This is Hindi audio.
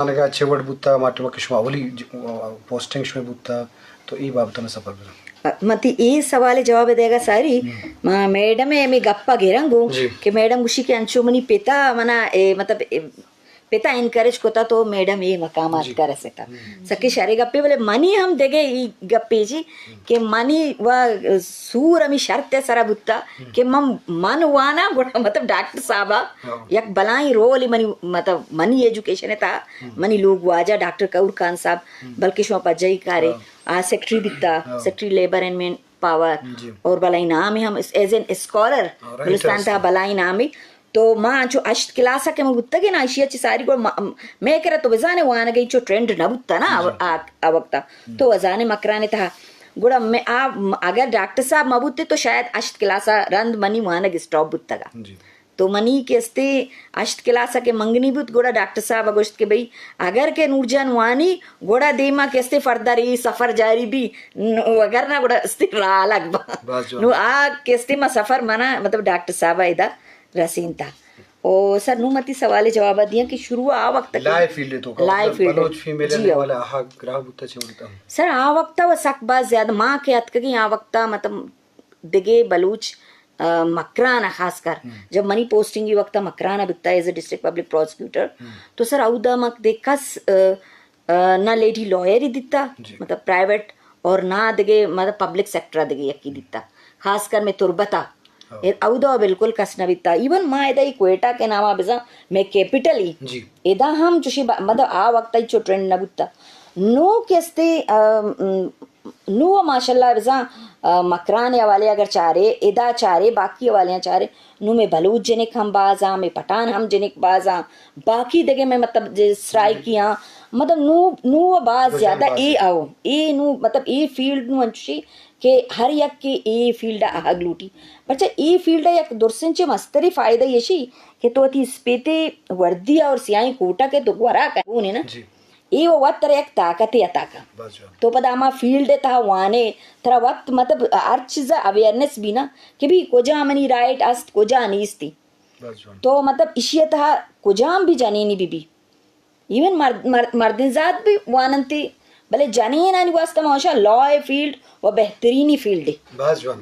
ನನಗೆ ಚೆವಡ್ ಬುತ್ತ ಮಾಟಮ ಕಿಶ್ಮಾವಲಿ पोस्टिंग में बुत्ता तो ई बाबत में सफर मती ई सवाल जवाब देगा सारी मैडम मी गप्पा घेरंगू कि मैडम उसी के अंशुमनी पिता मना मतलब पिता इनकरेज कोता तो मैडम ये मकामात कर सका सके शारे गप्पे बोले मनी हम देगे ई गप्पे जी कि मनी वा सूर अमी शर्त सरा बुत्ता कि मम मन वाना मतलब डॉक्टर साहब यक बलाई रोल मनी मतलब मनी एजुकेशन था मनी लोग वाजा डॉक्टर कौर खान साहब बल्कि शो पजई कारे आ सेक्रेटरी बिता secretary labour and man power और बलाई नाम हम एज एन स्कॉलर हिंदुस्तान था बलाई नाम तो माँ जो अष्ट क्लास के मैं बुत्ता के ना आशिया सारी को मैं कह रहा तो वजाने वाना गई जो ट्रेंड न बुत्ता ना आ वक्त तो वजाने मकराने था गुड़ा मैं आप अगर डॉक्टर साहब मबुत्ते तो शायद अष्ट क्लास रंद मनी वाना स्टॉप बुत्ता का तो मनी के अस्ते अष्ट क्लास के मंगनी बुत गोड़ा डॉक्टर साहब अगोस्त के भाई अगर के नूरजान वानी गोड़ा देमा के अस्ते फरदारी सफर जारी भी अगर ना गोड़ा अस्ते रालक नु आ के अस्ते मा सफर मना मतलब डॉक्टर साहब इदा रसीन था ओ सर नुमती सवाल जवाब दिया कि शुरू आ वक्त लाइव फील्ड तो लाइव फील्ड फीमेल वाला हा ग्राह बुत्ता छेवड़ता सर आ वक्त व सक बात ज्यादा मां के अत की आ वक्त मतलब दिगे बलूच मकराना खासकर जब मनी पोस्टिंग की वक्त मकराना बिकता as a district public prosecutor तो सर औदा मक देखस ना लेडी लॉयर ही दिता मतलब प्राइवेट और ना दिगे मतलब पब्लिक सेक्टर दिगे यकी दिता खासकर में तुरबता औदा बिल्कुल कस न बिता इवन माँ एदा ही क्वेटा के नामा बिजा मैं कैपिटल ही एदा हम जोशी मतलब आ वक्त ही जो ट्रेंड न बिता नो केस्ते नो माशाल्लाह बिजा मकराने वाले अगर चारे एदा चारे बाकी वाले चारे नु में बलूच जनिक हम बाजा में पठान हम जनिक बाजा बाकी देगे में मतलब स्ट्राइक किया मतलब नु बाज ज्यादा ए आओ ए नु मतलब ए फील्ड नु अंशी के हर यक के ए फील्ड आगलूटी पर ए फील्ड यक दुर्संचे मस्तरी फायदा येशी के तो अति स्पेते वर्दी और सियाई कोटा के तो वरा का ने ना ए वो वत तरह एक ताकत है ताका तो पदामा फील्ड था वाने थरा वक्त मतलब हर चीज अवेयरनेस भी ना कि भी कोजा मनी राइट अस्त कोजा नीस्ती तो मतलब इशिया था कोजाम भी जानीनी बीबी इवन मर्दिन जात भी वानंती भले जानी ना वास्ता माशा लॉ फील्ड वो बेहतरीनी फील्ड है